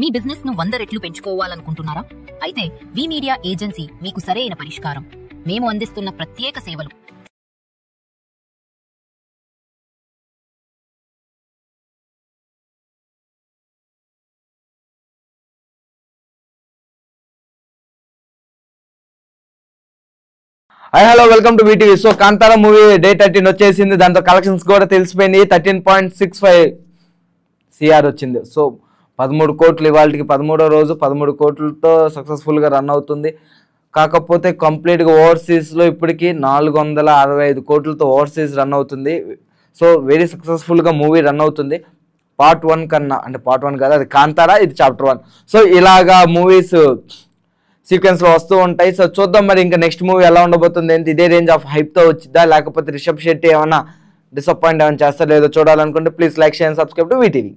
మీ business ను 100 రెట్లు పెంచుకోవాలనుకుంటున్నారా? అయితే వి మీడియా ఏజెన్సీ మీకు సరైన పరిష్కారం. మేము అందిస్తున్న ప్రత్యేక సేవలు. Hello welcome to VTV. So Kantara movie day 13 వచ్చేసింది. దాంతో కలెక్షన్స్ కూడా తెలిసిపోయింది. 13.65 CR వచ్చింది. సో 13 కోట్లు ఇవాళకి 13వ రోజు 13 కోట్లతో సక్సెస్ఫుల్గా రన్ అవుతుంది. కాకపోతే కంప్లీట్గా ఓవర్సీస్లో ఇప్పటికీ 465 కోట్లతో ఓవర్సీస్ రన్ అవుతుంది. సో వెరీ సక్సెస్ఫుల్గా మూవీ రన్ అవుతుంది. పార్ట్ 1 కన్నా, అంటే పార్ట్ 1 కాదు, అది కాంతారా, ఇది చాప్టర్ 1. సో ఇలాగా మూవీస్ సీక్వెన్స్లో వస్తూ ఉంటాయి. సో చూద్దాం మరి ఇంకా నెక్స్ట్ మూవీ ఎలా ఉండబోతుంది. ఏంటి ఇదే రేంజ్ ఆఫ్ హైప్తో వచ్చిద్దా, లేకపోతే రిషబ్ శెట్టి ఏమైనా డిసప్పాయింట్ ఏమైనా చేస్తా లేదో చూడాలనుకుంటే please like, share, subscribe to VTV.